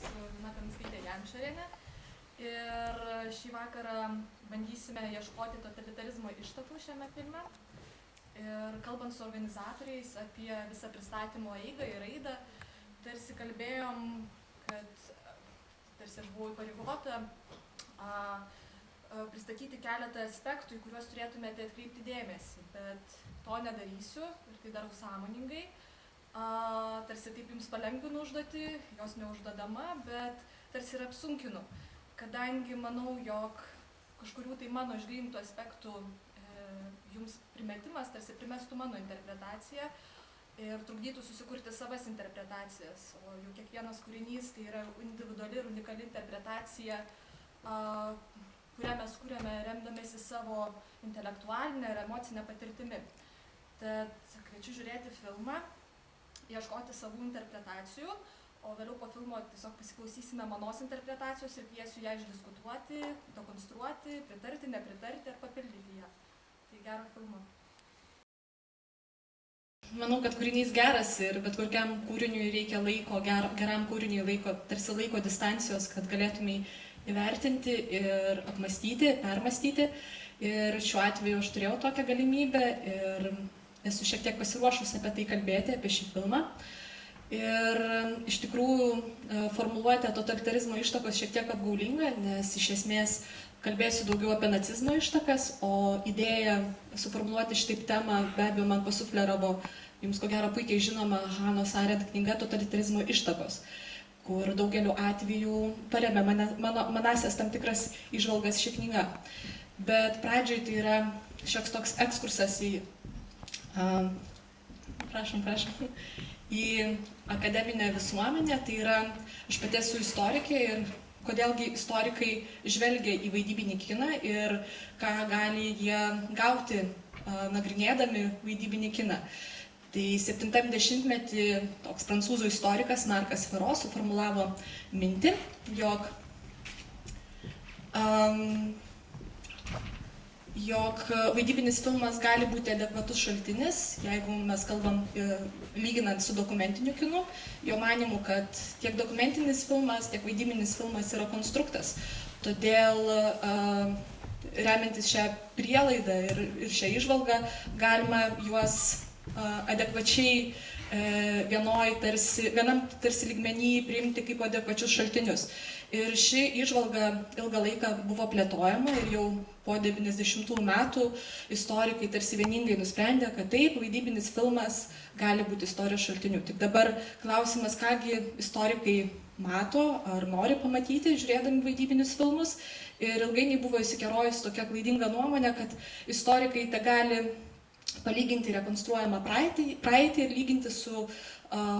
su Lina Kaminskaite Jančariene. Ir šį vakarą bandysime ieškoti totalitarizmo ištakų šiame filme. Ir kalbant su organizatoriais apie visą pristatymo eigą ir raidą, tarsi kalbėjom, kad tarsi aš buvau įpareigota pristatyti keletą aspektų, į kuriuos turėtumėte atkreipti dėmesį, bet to nedarysiu ir tai darau sąmoningai. Tarsi taip jums palengvinu užduotį, jos neužduodama, bet tarsi ir apsunkinu, kadangi manau, jog kažkurių tai mano išgrynintų aspektų jums primetimas tarsi primestų mano interpretaciją ir trukdytų susikurti savas interpretacijas, o jau kiekvienas kūrinys tai yra individuali ir unikali interpretacija, kurią mes kūrėme remdamėsi savo intelektualinę ir emocinę patirtimi. Tad kviečiu žiūrėti filmą, ieškoti savų interpretacijų, o vėliau po filmo tiesiog pasiklausysime manos interpretacijos ir kviesiu ją išdiskutuoti, dekonstruoti, pritarti, nepritarti ar papildyti ją. Tai gero filmo. Manau, kad kūrinys geras ir bet kokiam kūriniui reikia laiko, geram kūriniui laiko, tarsi laiko distancijos, kad galėtume įvertinti ir apmastyti, permastyti. Ir šiuo atveju aš turėjau tokią galimybę ir esu šiek tiek pasiruošusi apie tai kalbėti, apie šį filmą. Ir iš tikrųjų formuluotė totalitarizmo ištakos šiek tiek apgaulinga, nes iš esmės kalbėsiu daugiau apie nacizmo ištakas, o idėja suformuluoti šitaip temą be abejo man pasufleravo jums ko gero puikiai žinoma Hanos Arendt knyga Totalitarizmo ištakos, kur daugeliu atvejų paremė manasias tam tikras įžvalgas ši knyga. Bet pradžioj tai yra šioks toks ekskursas į į akademinę visuomenę, tai yra, aš pati esu istorikė ir kodėlgi istorikai žvelgia į vaidybinį kiną ir ką gali jie gauti nagrinėdami vaidybinį kiną. Tai 70-metį toks prancūzų istorikas Markas Fero suformulavo mintį, jog vaidybinis filmas gali būti adekvatus šaltinis, jeigu mes kalbam lyginant su dokumentiniu kinu, jo manymu, kad tiek dokumentinis filmas, tiek vaidybinis filmas yra konstruktas. Todėl remiantis šią prielaidą ir šią įžvalgą galima juos adekvačiai vienam tarsi lygmenį priimti kaip adekvačius šaltinius. Ir ši įžvalga ilgą laiką buvo plėtojama ir jau po 90 metų istorikai tarsi vieningai nusprendė, kad taip, vaidybinis filmas gali būti istorijos šaltiniu. Tik dabar klausimas, kągi istorikai mato ar nori pamatyti, žiūrėdami vaidybinius filmus. Ir ilgainiui buvo įsikerojus tokia klaidinga nuomonė, kad istorikai te gali palyginti rekonstruojamą praeitį ir lyginti su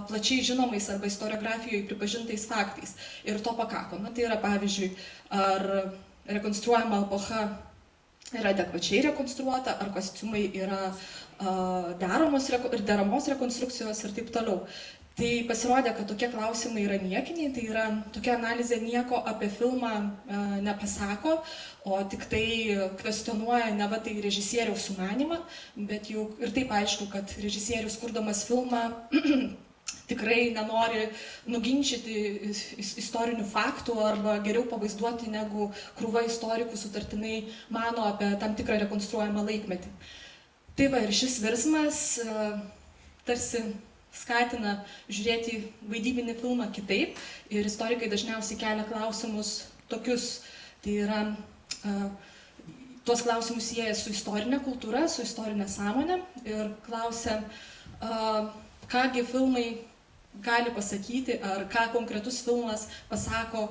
plačiai žinomais arba istoriografijoje pripažintais faktais. Ir to pakako. Na, tai yra pavyzdžiui, ar rekonstruojama epocha yra adekvačiai rekonstruota, ar kostiumai yra deramos rekonstrukcijos ir taip toliau. Tai pasirodė, kad tokie klausimai yra niekiniai, tai yra tokia analizė nieko apie filmą nepasako, o tik tai kvestionuoja neva tai režisieriaus sumanymą, bet jau ir taip aišku, kad režisierius kurdamas filmą tikrai nenori nuginčyti istorinių faktų arba geriau pavaizduoti negu krūva istorikų sutartinai mano apie tam tikrą rekonstruojamą laikmetį. Tai va, ir šis virsmas tarsi skatina žiūrėti vaidybinį filmą kitaip ir istorikai dažniausiai kelia klausimus tokius. Tai yra, tuos klausimus sieja su istorinė kultūra, su istorinė sąmonė ir klausia, kągi filmai gali pasakyti ar ką konkretus filmas pasako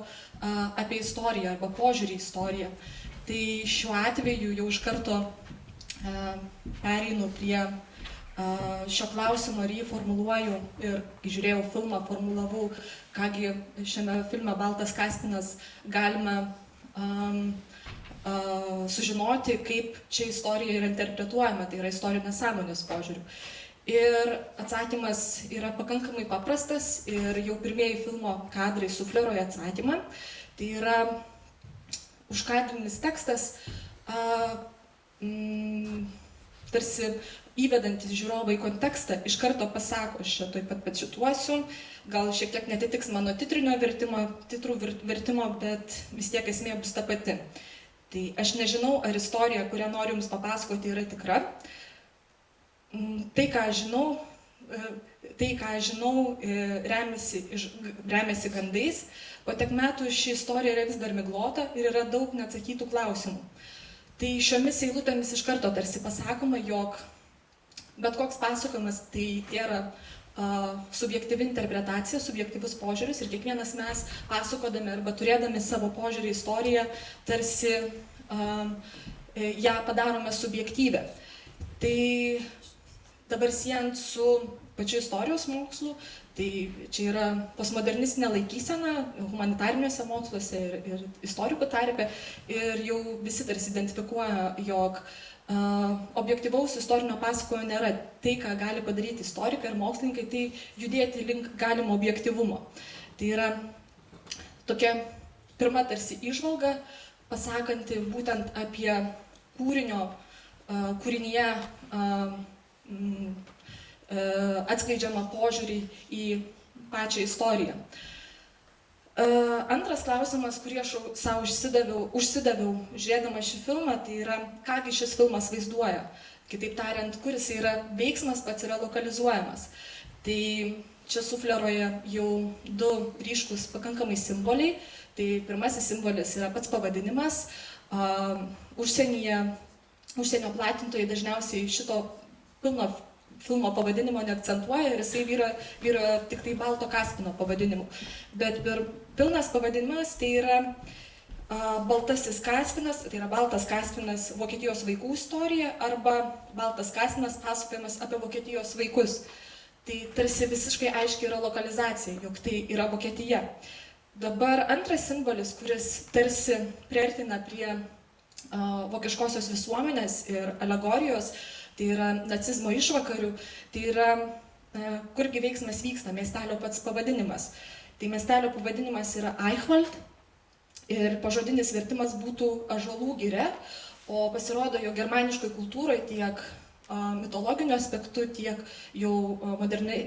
apie istoriją arba požiūrį į istoriją. Tai šiuo atveju jau iš karto pereinu prie šio klausimo ir jį formuluoju ir kai žiūrėjau filmą, formulavau, kągi šiame filme Baltas kaspinas galima sužinoti, kaip čia istorija yra interpretuojama, tai yra istorinės sąmonės požiūriu. Ir atsakymas yra pakankamai paprastas ir jau pirmieji filmo kadrai sufleruoja atsakymą. Tai yra užkadrinis tekstas, tarsi įvedantis žiūrovą į kontekstą, iš karto pasako, aš čia tuoj pat pacituosiu, gal šiek tiek netitiks mano titrų vertimo, bet vis tiek esmė bus ta pati. Tai aš nežinau, ar istorija, kurią noriu jums papasakoti, yra tikra. Tai, ką žinau, remiasi gandais, o tiek metų ši istorija yra vis dar miglota ir yra daug neatsakytų klausimų. Tai šiomis eilutėmis iš karto tarsi pasakoma, jog bet koks pasakojimas tai yra subjektyvi interpretacija, subjektyvus požiūris ir kiekvienas mes pasakodami arba turėdami savo požiūrį į istoriją tarsi ją padarome subjektyvę. Tai dabar siejant su pačiu istorijos mokslu, tai čia yra postmodernistinė laikysena humanitariniuose moksluose ir istorikų tarpe ir jau visi tarsi identifikuoja, jog objektyvaus istorinio pasakojimo nėra. Tai, ką gali padaryti istorikai ir mokslininkai, tai judėti link galimo objektyvumo. Tai yra tokia pirma tarsi įžvalga, pasakanti būtent apie kūrinyje atskleidžiamą požiūrį į pačią istoriją. Antras klausimas, kurį aš savo užsidaviau žiūrėdama šį filmą, tai yra, kągi šis filmas vaizduoja. Kitaip tariant, kuris yra veiksmas, pats yra lokalizuojamas. Tai čia sufleruoja jau du ryškus pakankamai simboliai. Tai pirmasis simbolis yra pats pavadinimas. Užsienio platintojai dažniausiai šito filmo pavadinimo neakcentuoja ir jisai vyra tik tai Balto kaspino pavadinimu. Bet pilnas pavadinimas tai yra Baltasis kaspinas, tai yra Baltas kaspinas Vokietijos vaikų istorija arba Baltas kaspinas pasakojimas apie Vokietijos vaikus. Tai tarsi visiškai aiškiai yra lokalizacija, jog tai yra Vokietija. Dabar antras simbolis, kuris tarsi priartina prie vokiškosios visuomenės ir alegorijos, tai yra nacizmo išvakarių, tai yra, kurgi veiksmas vyksta, miestelio pats pavadinimas. Tai miestelio pavadinimas yra Eichwald ir pažodinis vertimas būtų Ąžuolų giria, o pasirodo, jo germaniškoj kultūroje tiek mitologiniu aspektu, tiek jau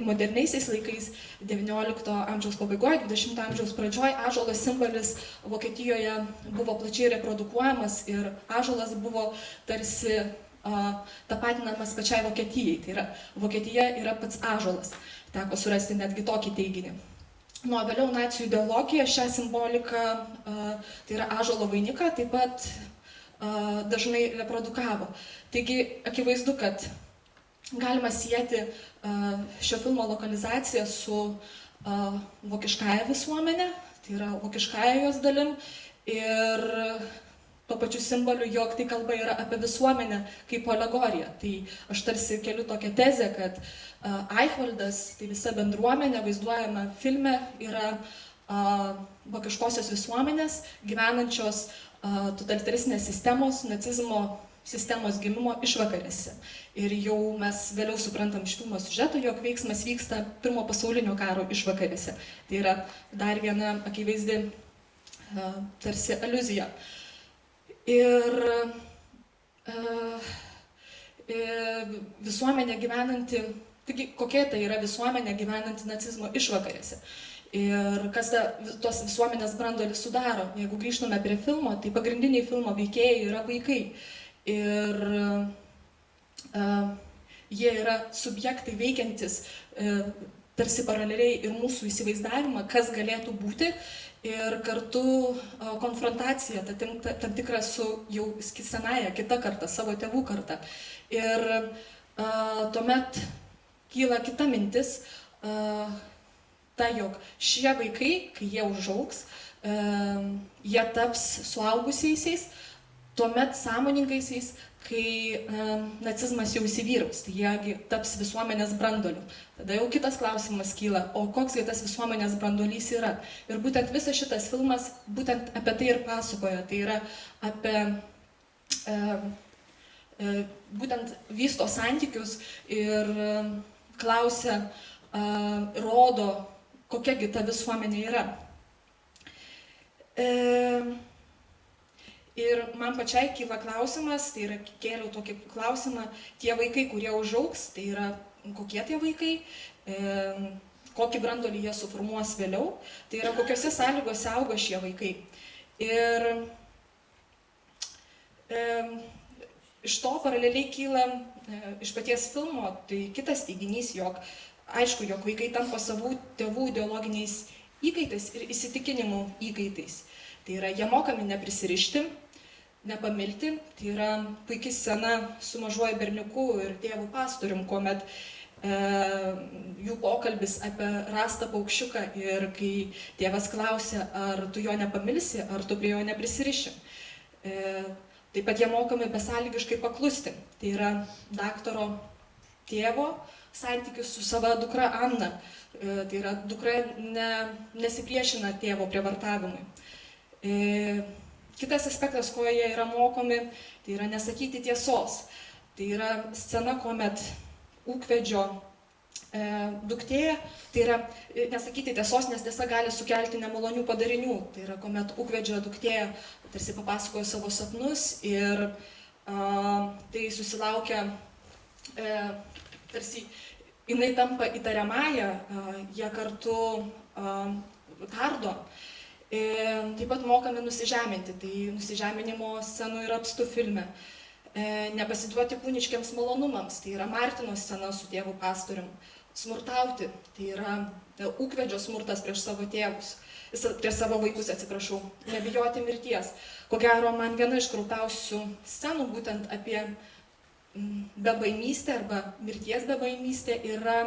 moderniaisiais laikais, XIX amžiaus pabaigoje, XX amžiaus pradžioje, ąžuolas simbolis Vokietijoje buvo plačiai reprodukuojamas ir ąžuolas buvo tarsi tapatinamas pačiai Vokietijai. Tai yra, Vokietija yra pats ąžuolas. Teko surasti netgi tokį teiginį. Nuo vėliau nacių ideologija šią simboliką, tai yra ąžuolo vainiką, taip pat dažnai reprodukavo. Taigi, akivaizdu, kad galima sieti šio filmo lokalizaciją su vokiškąja visuomenė, tai yra vokiškąja jos dalim ir tuo pačiu simboliu, jog tai kalba yra apie visuomenę kaip alegoriją. Tai aš tarsi keliu tokią tezę, kad Eichwaldas, tai visa bendruomenė vaizduojama filme, yra vokiškosios visuomenės gyvenančios totalitaristinės sistemos, nacizmo sistemos gimimo išvakarėse. Ir jau mes vėliau suprantam iš filmo siužeto, jog veiksmas vyksta Pirmo pasaulinio karo išvakarėse. Tai yra dar viena akivaizdi tarsi aliuzija. Ir visuomenė gyvenanti, taigi kokia tai yra visuomenė gyvenanti nacizmo išvakarėse. Ir kas tos visuomenės branduolį sudaro. Jeigu grįžtume prie filmo, tai pagrindiniai filmo veikėjai yra vaikai. Ir jie yra subjektai veikiantis tarsi paraleliai ir mūsų įsivaizdavimą, kas galėtų būti. Ir kartu konfrontacija, tam tikra su jau senaja kita karta, savo tėvų karta. Ir tuomet kyla kita mintis, ta, jog šie vaikai, kai jie užaugs, jie taps suaugusiaisiais, tuomet sąmoningaisiais, kai nacizmas jau įsivyraus, tai jie taps visuomenės branduoliu. Tada jau kitas klausimas kyla, o koks tas visuomenės branduolys yra. Ir būtent visas šitas filmas būtent apie tai ir pasakoja. Tai yra apie būtent vysto santykius ir klausia, rodo, kokiagi ta visuomenė yra. Ir man pačiai kyla klausimas, tai yra kėliau tokį klausimą, tie vaikai, kurie užaugs, tai yra kokie tie vaikai, kokį brandolį jie suformuos vėliau, tai yra kokiose sąlygose auga šie vaikai. Ir iš to paraleliai kyla iš paties filmo, tai kitas teiginys, jog aišku, jog vaikai tampa savų tėvų ideologiniais įkaitais ir įsitikinimų įkaitais. Tai yra, jie mokami neprisirišti, nepamilti. Tai yra puikia scena su mažuoju berniuku ir tėvu pastorium, kuomet jų pokalbis apie rastą paukščiuką ir kai tėvas klausia, ar tu jo nepamilsi, ar tu prie jo neprisiriši. Taip pat jie mokami besąlygiškai paklusti. Tai yra daktaro tėvo santykis su sava dukra Anna. Tai yra, dukra nesipriešina tėvo prievartavimui. Kitas aspektas, ko jie yra mokomi, tai yra nesakyti tiesos. Tai yra scena, kuomet ūkvedžio duktė, tai yra nesakyti tiesos, nes tiesa gali sukelti nemalonių padarinių. Tai yra, kuomet ūkvedžio duktė tarsi papasakojo savo sapnus ir tai susilaukia, tarsi jinai tampa įtariamąją, jie kartu tardo. Taip pat mokami nusižeminti, tai nusižeminimo scenų yra apstu filme. Nepasiduoti kūniškiams malonumams, tai yra Martino scena su tėvu pastorium. Smurtauti, tai yra ūkvedžio smurtas prieš savo tėvus, prieš savo vaikus, atsiprašau. Nebijoti mirties. Ko gero, man viena iš kraupiausių scenų būtent apie bebaimystę arba mirties bebaimystę yra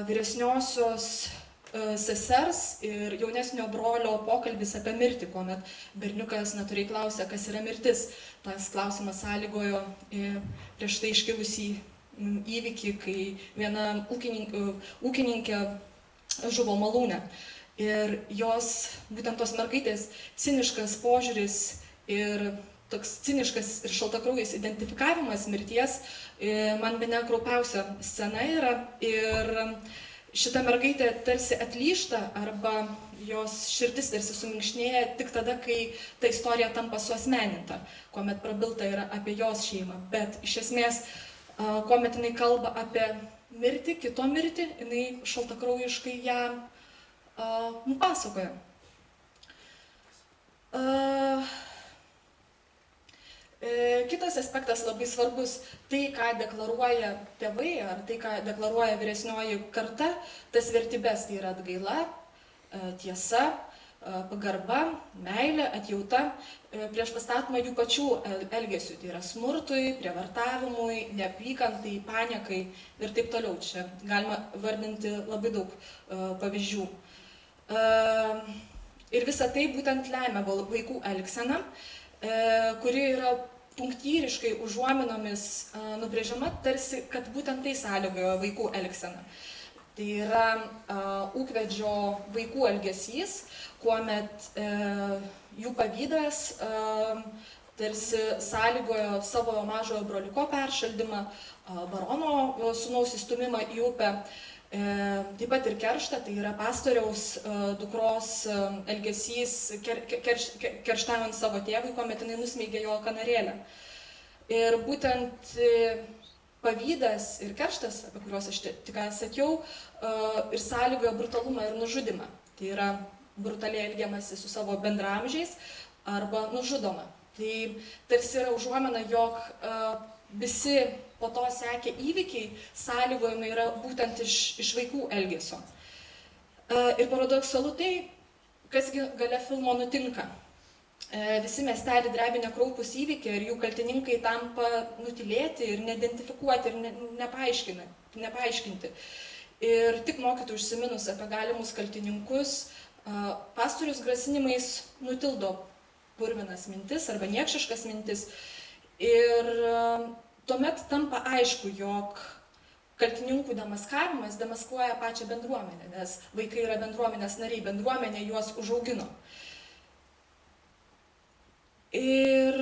vyresniosios sesers ir jaunesnio brolio pokalbis apie mirtį, kuomet berniukas natūriai klausia, kas yra mirtis. Tas klausimas sąlygojo prieš tai iškilusį įvykį, kai viena ūkininkė žuvo malūne. Ir jos, būtent tos mergaitės, ciniškas požiūris ir toks ciniškas ir šaltakraujis identifikavimas mirties man bene kraupiausia scena yra. Ir šita mergaitė tarsi atlyžta arba jos širdis tarsi suminkšnėja tik tada, kai ta istorija tampa suasmeninta, kuomet prabilta yra apie jos šeimą. Bet iš esmės, kuomet jinai kalba apie mirtį, kito mirtį, jinai šaltakraujiškai ją nupasakoja. Kitas aspektas labai svarbus, tai, ką deklaruoja tėvai, ar tai, ką deklaruoja vyresnioji karta, tas vertybės, tai yra atgaila, tiesa, pagarba, meilė, atjauta, prieš pastatymą jų pačių elgesių, tai yra smurtui, prievartavimui, neapykantai, paniekai ir taip toliau. Čia galima vardinti labai daug pavyzdžių. Ir visa tai būtent lemia vaikų elgseną, kuri yra punktyriškai užuominomis nubrėžiama, tarsi, kad būtent tai sąlygojo vaikų elgseną. Tai yra ūkvedžio vaikų elgesys, kuomet jų pavydas tarsi sąlygojo savo mažojo broliuko peršaldymą, barono sūnaus įstumimą į upę. Taip pat ir kerštą, tai yra pastoriaus dukros elgesys kerštaujant savo tėvui, kuomet jinai nusmeigė jo kanarėlę. Ir būtent pavydas ir kerštas, apie kuriuos aš tik sakiau, ir sąlygojo brutalumą ir nužudymą. Tai yra brutaliai elgiamasi su savo bendramžiais arba nužudoma. Tai tarsi yra užuomina, jog visi po to sekę įvykiai sąlygojami yra būtent iš vaikų elgesio. Ir paradoksalu tai, kasgi gale filmo nutinka. Visi miestelį drebina kraupūs įvykiai ir jų kaltininkai tampa nutylėti ir neidentifikuoti ir nepaaiškinti. Ir tik mokytojų užsiminus apie galimus kaltininkus, pastorius grasinimais nutildo purvinas mintis arba niekšiškas mintis. Ir tuomet tampa aišku, jog kaltininkų demaskavimas demaskuoja pačią bendruomenę, nes vaikai yra bendruomenės nariai, bendruomenė juos užaugino. Ir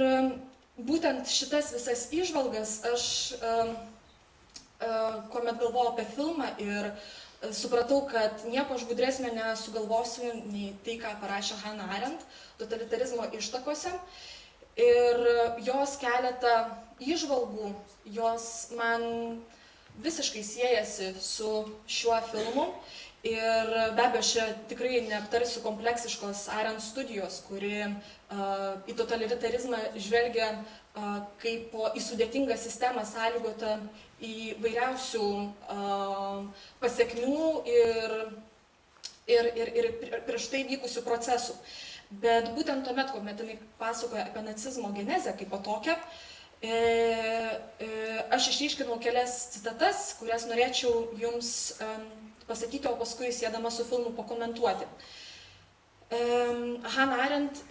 būtent šitas visas įžvalgas aš, kuomet galvojau apie filmą ir supratau, kad nieko aš gudresnio nesugalvosiu nei tai, ką parašė Hannah Arendt totalitarizmo ištakose. Ir jos keletą įžvalgų, jos man visiškai siejasi su šiuo filmu. Ir be abejo, aš tikrai neaptarsiu kompleksiškos Arendt studijos, kuri į totalitarizmą žvelgia kaip į sudėtingą sistemą sąlygotą įvairiausių pasiekmių ir prieš tai vykusių procesų. Bet būtent tuomet, kuomet jinai pasakoja apie nacizmo genezę kaip po tokią, aš išryškinau kelias citatas, kurias norėčiau jums pasakyti, o paskui sėdama su filmu pakomentuoti. Hannah Arendt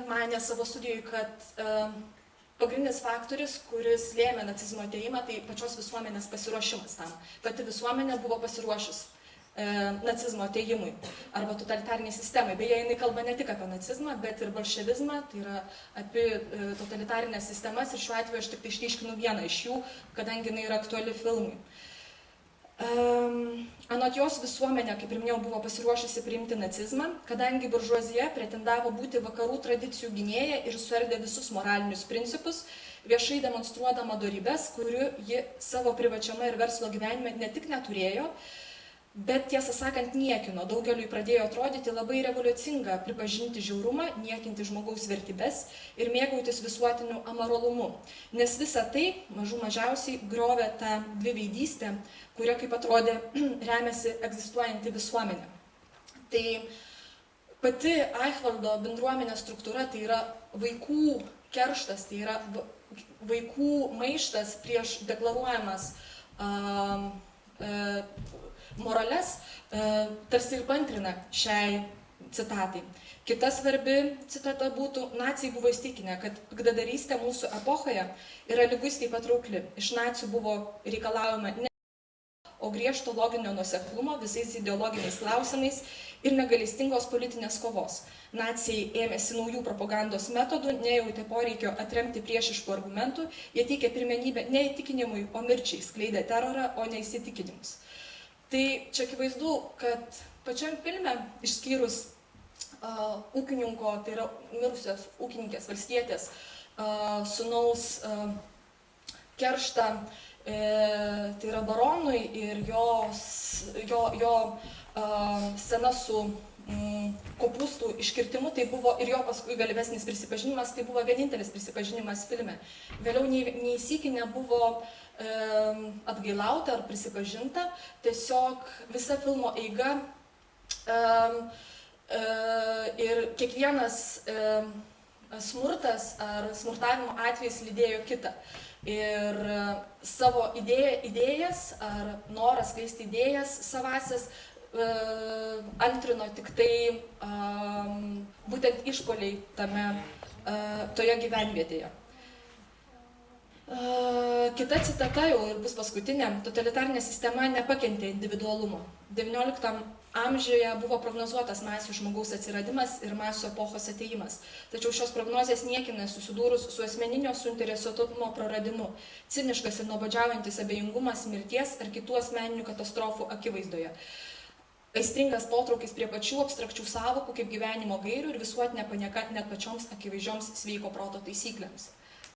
manė savo studijoje, kad pagrindinis faktorius, kuris lėmė nacizmo atėjimą, tai pačios visuomenės pasiruošimas tam. Pati visuomenė buvo pasiruošus nacizmo atėjimui arba totalitariniai sistemai. Beje, jinai kalba ne tik apie nacizmą, bet ir bolševizmą, tai yra apie totalitarinės sistemas ir šiuo atveju aš tik tai išryškinu vieną iš jų, kadangi jinai yra aktuali filmui. Anot jos visuomenė, kaip ir minėjau, buvo pasiruošusi priimti nacizmą, kadangi buržuazija pretendavo būti vakarų tradicijų gynėja ir suardė visus moralinius principus, viešai demonstruodama dorybes, kurių ji savo privačiame ir verslo gyvenime ne tik neturėjo, bet tiesą sakant niekino. Daugeliui pradėjo atrodyti labai revoliucinga pripažinti žiaurumą, niekinti žmogaus vertybes ir mėgautis visuotiniu amoralumu. Nes visa tai, mažų mažiausiai, griovė tą dviveidystę, kuria, kaip atrodė, remiasi egzistuojanti visuomenė. Tai pati Eichvaldo bendruomenės struktūra, tai yra vaikų kerštas, tai yra vaikų maištas prieš deklaruojamas morales, tarsi ir pantrina šiai citatai. Kita svarbi citata būtų, naciai buvo įstikinę, kad piktadarystė mūsų epochoje yra liguistai patraukli. Iš nacių buvo reikalaujama ne o griežto loginio nuoseklumo visais ideologiniais klausimais ir negailestingos politinės kovos. Naciai ėmėsi naujų propagandos metodų, nejautė poreikio atremti priešiškų argumentų, jie teikė pirmenybę ne įtikinimui, o mirčiai, skleidė terorą, o ne įsitikinimus. Tai čia akivaizdu, kad pačiam filme, išskyrus ūkininko, tai yra mirusios ūkininkės valstietės, sūnaus kerštą, tai yra baronui ir jo scena su kopūstų iškirtimu, tai buvo ir jo paskui vėlyvesnis prisipažinimas, tai buvo vienintelis prisipažinimas filme. Vėliau nei sykį nebuvo atgailauta ar prisipažinta, tiesiog visa filmo eiga ir kiekvienas smurtas ar smurtavimo atvejis lydėjo kitą. Ir savo idėjas ar noras skleisti idėjas savasias antrino tik tai būtent išpoliai toje gyvenvietėje. Kita citata jau ir bus paskutinė. Totalitarinė sistema nepakentė individualumo. XIX amžiuje buvo prognozuotas masių žmogaus atsiradimas ir masių epochos atėjimas. Tačiau šios prognozės niekina susidūrus su asmeninio suinteresuotumo praradimu, ciniškas ir nuobodžiaujantis abejingumas mirties ar kitų asmeninių katastrofų akivaizdoje. Aistringas potraukis prie pačių abstrakčių sąvokų kaip gyvenimo gairių ir visuotinė panieka net pačioms akivaizdžioms sveiko proto taisyklėms.